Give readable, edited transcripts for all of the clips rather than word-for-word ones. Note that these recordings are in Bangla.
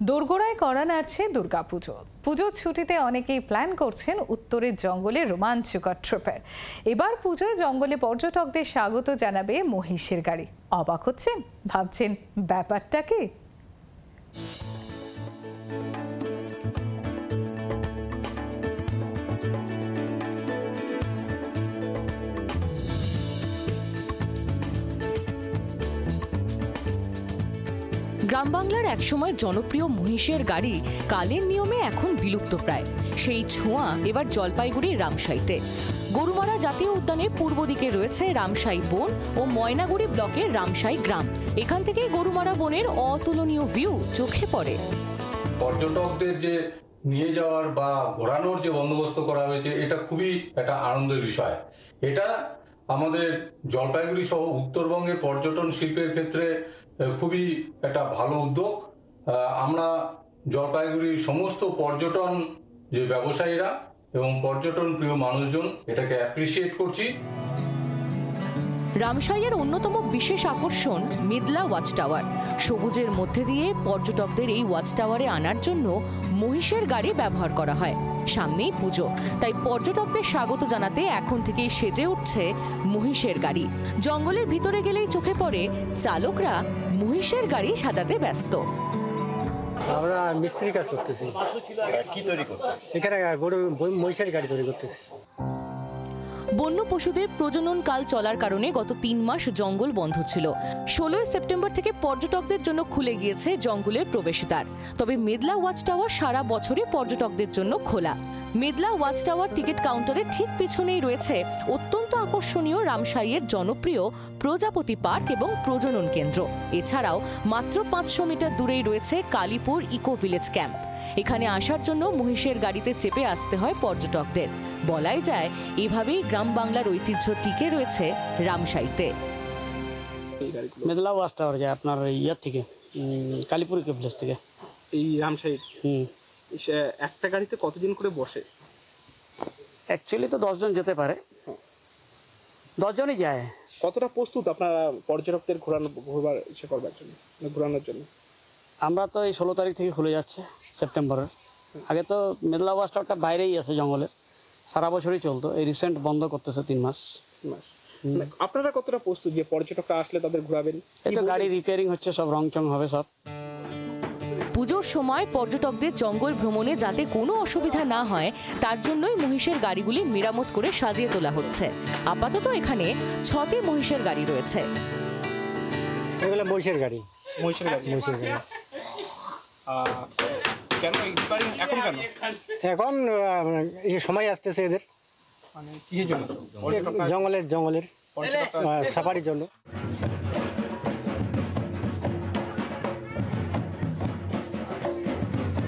দোরগোড়ায় কড়া নাড়ছে দুর্গাপুজো। পুজোর ছুটিতে অনেকেই প্ল্যান করছেন উত্তরের জঙ্গলে রোমাঞ্চকর ট্রিপের। এবার পুজোয় জঙ্গলে পর্যটকদের স্বাগত জানাবে মহিষের গাড়ি। অবাক হচ্ছেন? ভাবছেন ব্যাপারটা কি? গ্রাম বাংলার একসময় জনপ্রিয় মহিষের গাড়ি কালের নিয়মে এখন বিলুপ্ত প্রায়। সেই ছোঁয়া এবার জলপাইগুড়ির রামশাইতে। গরুমারা জাতীয় উদ্যানের পূর্ব দিকে রয়েছে রামশাই বন ও ময়নাগুড়ি ব্লকের রামশাই গ্রাম। এখান থেকে গরুমারা বনের অতুলনীয় ভিউ চোখে পড়ে। পর্যটকদের যে নিয়ে যাওয়ার বা ঘোরানোর যে বন্দোবস্ত করা হয়েছে, এটা খুবই একটা আনন্দের বিষয়। এটা আমাদের জলপাইগুড়ি সহ উত্তরবঙ্গের পর্যটন শিল্পের ক্ষেত্রে খুবই একটা ভালো উদ্যোগ। আমরা জলপাইগুড়ির সমস্ত পর্যটন যে ব্যবসায়ীরা এবং পর্যটন প্রিয় মানুষজন এটাকে অ্যাপ্রিসিয়েট করছি। রামশাইয়ের অন্যতম বিশেষ আকর্ষণ মেদলা ওয়াচ টাওয়ার। সবুজের মধ্যে দিয়ে পর্যটকদের এই ওয়াচ টাওয়ারে আনার জন্য মহিষের গাড়ি ব্যবহার করা হয়। সামনেই পুজো, তাই পর্যটকদের স্বাগত জানাতে এখন থেকেই সেজে উঠছে মহিষের গাড়ি। জঙ্গলের ভিতরে গেলেই চোখে পড়ে চালকরা মহিষের গাড়ি সাজাতে ব্যস্ত। আমরা মিস্ত্রি কাজ করতেছি। কি তৈরি করতে? এখানে গরু মহিষের গাড়ি তৈরি করতেছি। বন্য পশুদের প্রজনন কাল চলার কারণে গত 3 মাস জঙ্গল বন্ধ ছিল। 16 সেপ্টেম্বর থেকে পর্যটকদের জন্য খুলে গিয়েছে জঙ্গলের প্রবেশদ্বার। তবে মেদলা ওয়াচ টাওয়ার সারা বছরই পর্যটকদের জন্য খোলা। মেদলা ওয়াচ টাওয়ার টিকিট কাউন্টারের ঠিক পিছনেই রয়েছে অত্যন্ত আকর্ষণীয় রামশাইয়ের জনপ্রিয় প্রজাপতি পার্ক এবং প্রজনন কেন্দ্র। এছাড়াও মাত্র 500 মিটার দূরেই রয়েছে কালীপুর ইকো ভিলেজ ক্যাম্প। এখানে আসার জন্য মহিষের গাড়িতে চেপে আসতে হয় পর্যটকদের। বলাই যায় এভাবেই গ্রাম বাংলার ঐতিহ্য টিকে রয়েছে রামশাইতে। মেদলা ওয়াচ টাওয়ার যায় আপনার ইয়ার থেকে কালীপুর ইকো ভিলেজ থেকে এই রামশাই। একটা গাড়িতে কতদিন করে বসে? অ্যাকচুয়ালি তো 10 জন যেতে পারে, 10 জনই যায়। কতটা প্রস্তুত আপনারা পর্যটকদের ঘোরানোর জন্য? আমরা তো এই 16 তারিখ থেকে খুলে যাচ্ছে সেপ্টেম্বরের। আগে তো মেদলা ওয়াচ টাওয়ারটা বাইরেই আছে জঙ্গলের, সারা বছরই চলতো। এই রিসেন্ট বন্ধ করতেছে 3 মাস। আপনারা কতটা প্রস্তুত যে পর্যটকরা আসলে তাদের ঘোরাবেন? এই তো গাড়ি রিপেয়ারিং হচ্ছে, সব রংচং হবে সব। পুজোর সময় পর্যটকদের জঙ্গল ভ্রমণে যাতে কোনো অসুবিধা না হয় তার জন্যই মহিষের গাড়িগুলি মেরামত করে সাজিয়ে তোলা হচ্ছে। আপাতত এখানে 6টি মহিষের গাড়ি রয়েছে। এগুলো মহিষের গাড়ি। মহিষের গাড়ি। কেন রিপেয়ারিং এখন কেন? এখন এই সময় আসতেছে এদের, মানে কিসের জন্য? জঙ্গলের সাফারির জন্য।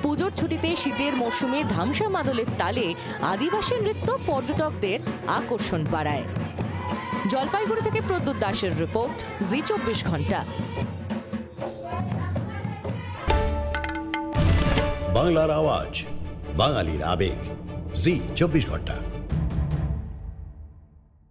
পুজোর ছুটিতে শীতের মরশুমে ধামসা মাদলের তালে আদিবাসী নৃত্য পর্যটকদের আকর্ষণ বাড়ায়। জলপাইগুড়ি থেকে প্রদ্যুৎ দাসের রিপোর্ট, জি 24 ঘন্টা। বাংলার আওয়াজ, বাঙালির আবেগ, জি 24 ঘন্টা।